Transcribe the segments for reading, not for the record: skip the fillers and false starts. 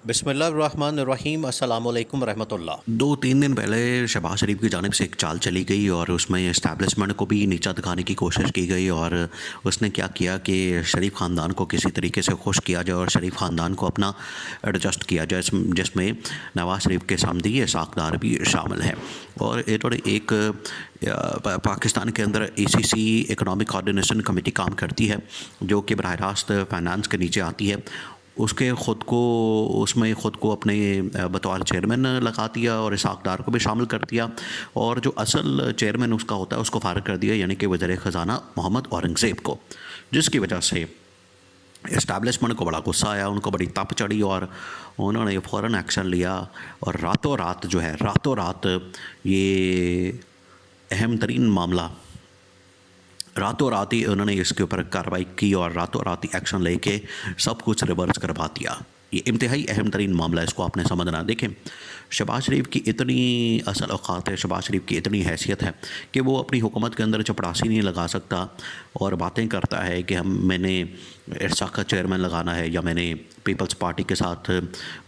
बिस्मिल्लाहिर्रहमानिर्रहीम अस्सलामुअलैकुम रहमतुल्लाह। 2-3 दिन पहले शहबाज शरीफ की जानिब से एक चाल चली गई और उसमें इस्टेब्लिशमेंट को भी नीचा दिखाने की कोशिश की गई। और उसने क्या किया कि शरीफ ख़ानदान को किसी तरीके से खुश किया जाए और शरीफ ख़ानदान को अपना एडजस्ट किया जाए, जिसमें नवाज़ शरीफ के समधी इसाक़ भी शामिल हैं। और इन्होंने एक पाकिस्तान के अंदर ACC इकनॉमिक कोऑर्डिनेशन कमेटी काम करती है, जो कि बराह रास्त फाइनेंस के नीचे आती है। उसमें ख़ुद को अपने बतौर चेयरमैन लगा दिया और इसाक़ को भी शामिल कर दिया। और जो असल चेयरमैन उसका होता है उसको फ़ारिग कर दिया, यानी कि वज़ीर ख़ज़ाना मोहम्मद औरंगज़ेब को, जिसकी वजह से इस्टेब्लिशमेंट को बड़ा गुस्सा आया, उनको बड़ी तप चढ़ी और उन्होंने फ़ौरन एक्शन लिया। और रातों रात ये अहम तरीन मामला, रातों रात ही उन्होंने इसके ऊपर कार्रवाई की और रातों रात ही एक्शन लेके सब कुछ रिवर्स करवा दिया। ये इंतहाई अहम तरीन मामला है, इसको आपने समझना। देखें, शहबाज शरीफ की इतनी असल औकात है, शहबाज शरीफ की इतनी हैसियत है कि वो अपनी हुकूमत के अंदर चपड़ासी नहीं लगा सकता और बातें करता है कि मैंने इरसाक का चेयरमैन लगाना है, या मैंने पीपल्स पार्टी के साथ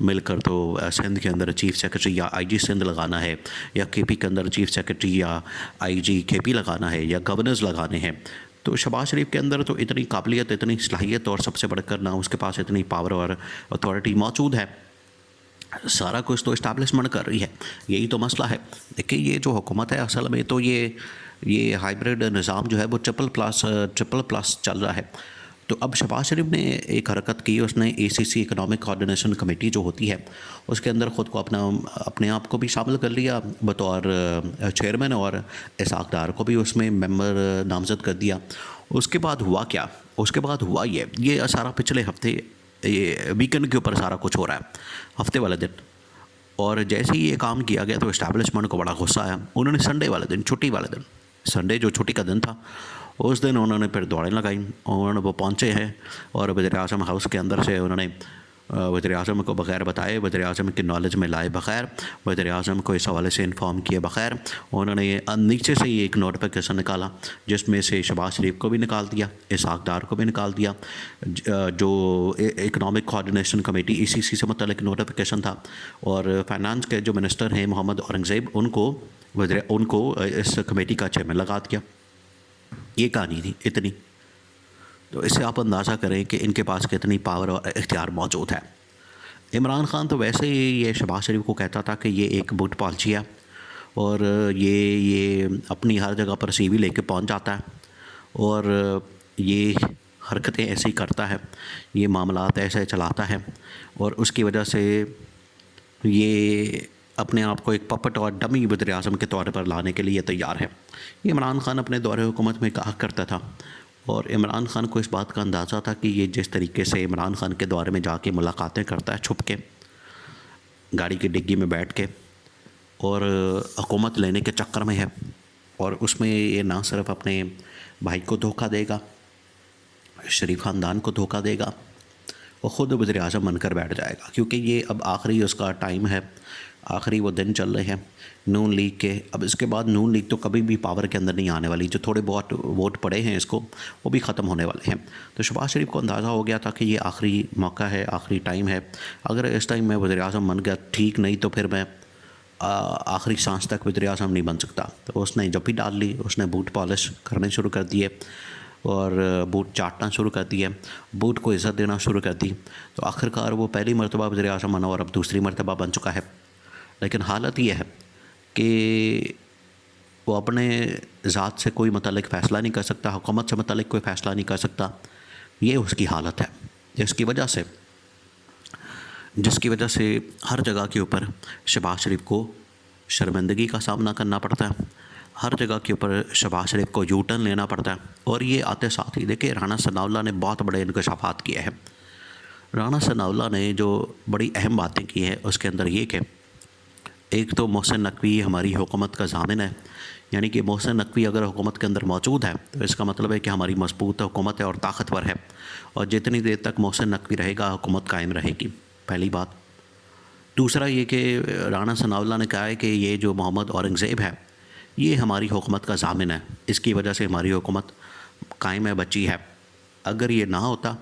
मिलकर तो सिंध के अंदर चीफ़ सेक्रेटरी या IG सिंध लगाना है, या KP के अंदर चीफ़ सेक्रेटरी या IG KP लगाना है, या गवर्नर्स लगाने हैं। तो शहबाज शरीफ के अंदर तो इतनी काबिलियत, इतनी सलाहियत और सबसे बढ़कर ना उसके पास इतनी पावर और अथॉरिटी मौजूद है। सारा कुछ तो इस्टेब्लिशमेंट कर रही है, यही तो मसला है। देखिए, ये जो हुकूमत है असल में तो ये हाइब्रिड निज़ाम जो है वो ट्रिपल प्लस चल रहा है। तो अब शहबाज शरीफ ने एक हरकत की, उसने ACC इकनॉमिक कोऑर्डिनेशन कमेटी जो होती है उसके अंदर ख़ुद को अपने आप को भी शामिल कर लिया बतौर चेयरमैन, और इसाक़ को भी उसमें मेंबर नामज़द कर दिया। उसके बाद हुआ क्या? उसके बाद हुआ ये सारा पिछले हफ्ते, ये वीकेंड के ऊपर सारा कुछ हो रहा है, हफ्ते वाले दिन। और जैसे ही ये काम किया गया तो इस्टेब्लिशमेंट को बड़ा गुस्सा आया। उन्होंने संडे वाले दिन, छुट्टी वाले दिन, संडे जो छुट्टी का दिन था, उस दिन उन्होंने फिर दौड़ें लगाई। उन्होंने वो पहुँचे हैं और वज़ीर-ए-आज़म हाउस के अंदर से उन्होंने वज़ीर-ए-आज़म को बग़ैर बताए, वज़ीर-ए-आज़म की नॉलेज में लाए बग़ैर, वज़ीर-ए-आज़म को इस हवाले से इन्फॉर्म किए बग़ैर उन्होंने नीचे से ही एक नोटिफिकेशन निकाला, जिसमें से शहबाज शरीफ को भी निकाल दिया, इसाक़ को भी निकाल दिया। जो इकनॉमिक कोऑर्डिनेशन कमेटी ACC से मुतल्लिक़ नोटिफिकेशन था, और फाइनेंस के जो मिनिस्टर हैं मोहम्मद औरंगज़ेब, उनको इस कमेटी का चेयरमैन लगा दिया। ये कहानी थी इतनी। तो इससे आप अंदाज़ा करें कि इनके पास कितनी पावर और इख्तियार मौजूद है। इमरान ख़ान तो वैसे ही ये शहबाज शरीफ को कहता था कि ये एक बुट पालची है और ये अपनी हर जगह पर CV लेके पहुंच जाता है और ये हरकतें ऐसी करता है, ये मामलात ऐसे चलाता है, और उसकी वजह से ये अपने आप को एक पपट और डमी वज़ीर-ए-आज़म के तौर पर लाने के लिए तैयार है। ये इमरान ख़ान अपने दौरे हुकूमत में कहा करता था, और इमरान ख़ान को इस बात का अंदाज़ा था कि ये जिस तरीके से इमरान ख़ान के दौरे में जाके मुलाकातें करता है छुप के, गाड़ी की डिग्गी में बैठ के, और हुकूमत लेने के चक्कर में है, और उसमें ये ना सिर्फ अपने भाई को धोखा देगा, शरीफ ख़ानदान को धोखा देगा, और ख़ुद वज़ीर-ए-आज़म बनकर बैठ जाएगा, क्योंकि ये अब आखिरी उसका टाइम है, आखिरी वो दिन चल रहे हैं नून लीग के। अब इसके बाद नून लीग तो कभी भी पावर के अंदर नहीं आने वाली, जो थोड़े बहुत वोट पड़े हैं इसको, वो भी ख़त्म होने वाले हैं। तो शहबाज शरीफ को अंदाज़ा हो गया था कि ये आखिरी मौका है, आखिरी टाइम है। अगर इस टाइम मैं वज़ीर-ए-आज़म बन गया ठीक, नहीं तो फिर मैं आखिरी सांस तक वज़ीर-ए-आज़म नहीं बन सकता। तो उसने जप्पी डाल ली, उसने बूट पॉलिश करने शुरू कर दिए और बूट चाटना शुरू कर दिया, बूट को इज़्ज़त देना शुरू कर दी। तो आखिरकार वो पहली मरतबा वज़ीर-ए-आज़म बना और अब दूसरी मरतबा बन चुका है। लेकिन हालत ये है कि वो अपने ज़ात से कोई मुतल्लिक़ फ़ैसला नहीं कर सकता, हुकूमत से मुतल्लिक़ कोई फ़ैसला नहीं कर सकता। ये उसकी हालत है, जिसकी वजह से हर जगह के ऊपर शहबाज शरीफ को शर्मिंदगी का सामना करना पड़ता है, हर जगह के ऊपर शहबाज शरीफ को यू टर्न लेना पड़ता है। और ये आते साथ ही देखिए, राना सनाउल्लाह ने बहुत बड़े इंकशाफात किए हैं। राना सनाउल्लाह ने जो बड़ी अहम बातें की हैं उसके अंदर ये कि एक तो मोहसिन नकवी हमारी हुकूमत का ज़ामिन है, यानी कि मोहसिन नकवी अगर हुकूमत के अंदर मौजूद है तो इसका मतलब है कि हमारी मजबूत हुकूमत है और ताकतवर है, और जितनी देर तक मोहसिन नकवी रहेगा हुकूमत कायम रहेगी, पहली बात। दूसरा ये कि राना सनाउल्लाह ने कहा है कि ये जो मोहम्मद औरंगज़ेब है ये हमारी हुकूमत का ज़ामिन है, इसकी वजह से हमारी हुकूमत कायम है, बची है। अगर ये ना होता,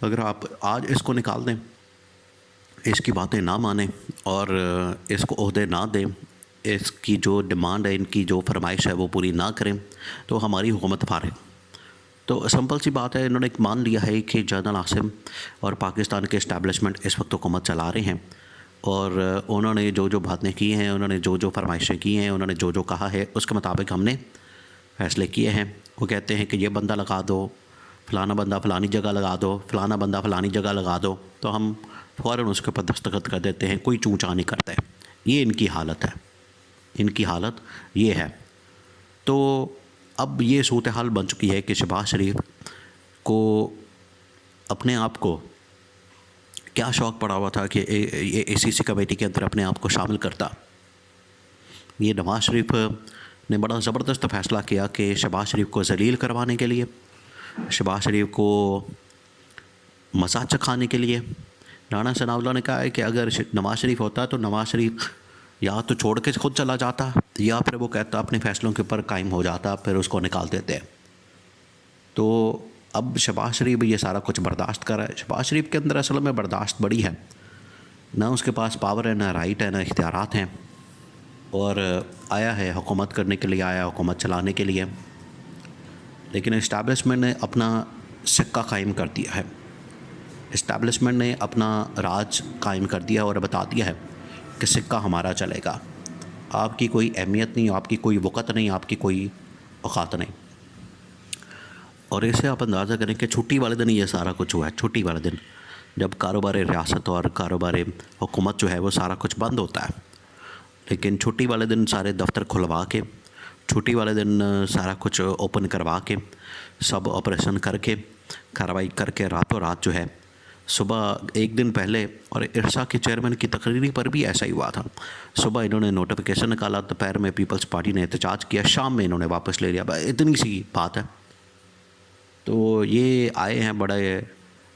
अगर आप आज इसको निकाल दें इसकी बातें ना माने और इसको ओहदे ना दें, इसकी जो डिमांड है, इनकी जो फरमाइश है वो पूरी ना करें, तो हमारी हुकूमत फारिग। तो सिंपल सी बात है, इन्होंने मान लिया है कि जनरल आसिम और पाकिस्तान के इस्टेब्लिशमेंट इस वक्त हुकूमत चला रहे हैं और उन्होंने जो जो बातें की हैं, उन्होंने जो जो फरमाइशें की हैं, उन्होंने जो जो कहा है उसके मुताबिक हमने फ़ैसले किए हैं। वो कहते हैं कि ये बंदा लगा दो, फ़लाना बंदा फ़लानी जगह लगा दो, फ़लाना बंदा फ़लानी जगह लगा दो, तो हम फ़ौरन उसके ऊपर दस्तखत कर देते हैं, कोई चूँ-चाँ नहीं करता है। ये इनकी हालत है, इनकी हालत ये है। तो अब ये सूरत हाल बन चुकी है कि शहबाज शरीफ को अपने आप को क्या शौक़ पड़ा हुआ था कि ये ACC कमेटी के अंदर अपने आप को शामिल करता। ये नवाज़ शरीफ ने बड़ा ज़बरदस्त फ़ैसला किया कि शहबाज शरीफ को ज़लील करवाने के लिए, शहबाज शरीफ को मज़ा चखाने के लिए राना सनाउल्लाह ने कहा है कि अगर नवाज़ शरीफ होता तो नवाज़ शरीफ या तो छोड़ के खुद चला जाता या फिर वो कहता अपने फ़ैसलों के ऊपर कायम हो जाता, फिर उसको निकाल देते हैं। तो अब शहबाज शरीफ ये सारा कुछ बर्दाश्त कर रहा है। शहबाज शरीफ के अंदर असल में बर्दाश्त बड़ी है, ना उसके पास पावर है, ना राइट है, ना इख्तियारात हैं, और आया है हुकूमत करने के लिए, आया हुकूमत चलाने के लिए। लेकिन इस्टेब्लिशमेंट ने अपना सिक्का कायम कर दिया है, इस्टेब्लिशमेंट ने अपना राज कायम कर दिया और बता दिया है कि सिक्का हमारा चलेगा। आपकी कोई अहमियत नहीं, आपकी कोई वक़्त नहीं, आपकी कोई औकात नहीं। और इससे आप अंदाज़ा करें कि छुट्टी वाले दिन ये सारा कुछ हुआ है। छुट्टी वाले दिन जब कारोबार रियासत और कारोबार हुकूमत जो है वो सारा कुछ बंद होता है, लेकिन छुट्टी वाले दिन सारे दफ्तर खुलवा के, छुट्टी वाले दिन सारा कुछ ओपन करवा के, सब ऑपरेशन करके, कार्रवाई करके रातों रात जो है सुबह एक दिन पहले, और इरसा के चेयरमैन की तकरीरी पर भी ऐसा ही हुआ था। सुबह इन्होंने नोटिफिकेशन निकाला, दोपहर में पीपल्स पार्टी ने एहतजाज किया, शाम में इन्होंने वापस ले लिया। इतनी सी बात है। तो ये आए हैं बड़े,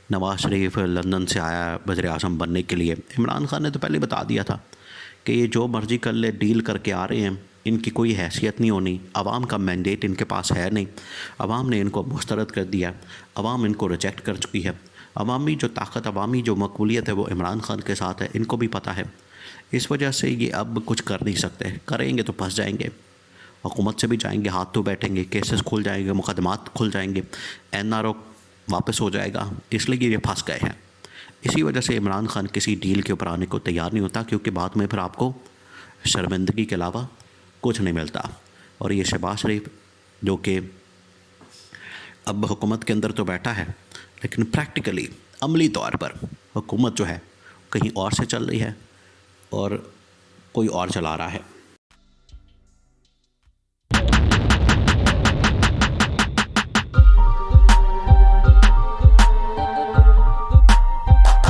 नवाज़ शरीफ लंदन से आया वज़ीर आज़म बनने के लिए। इमरान खान ने तो पहले बता दिया था कि ये जो मर्ज़ी कर ले, डील करके आ रहे हैं, इनकी कोई हैसियत नहीं होनी, अवाम का मैंडेट इनके पास है नहीं, अवाम ने इनको मुस्तरद कर दिया, अवाम इनको रिजेक्ट कर चुकी है। अवामी जो ताकत, अवामी जो मकबूलियत है वो इमरान खान के साथ है, इनको भी पता है। इस वजह से ये अब कुछ कर नहीं सकते, करेंगे तो फंस जाएंगे, हुकूमत से भी जाएंगे, हाथ तो बैठेंगे, केसेस खुल जाएंगे, मुकदमात खुल जाएंगे, NRO वापस हो जाएगा, इसलिए ये फंस गए हैं। इसी वजह से इमरान खान किसी डील के ऊपर आने को तैयार नहीं होता, क्योंकि बाद में फिर आपको शर्मिंदगी के अलावा कुछ नहीं मिलता। और ये शहबाज शरीफ जो कि अब हुकूमत के अंदर तो बैठा है, लेकिन प्रैक्टिकली अमली तौर पर हुकूमत जो है कहीं और से चल रही है और कोई और चला रहा है।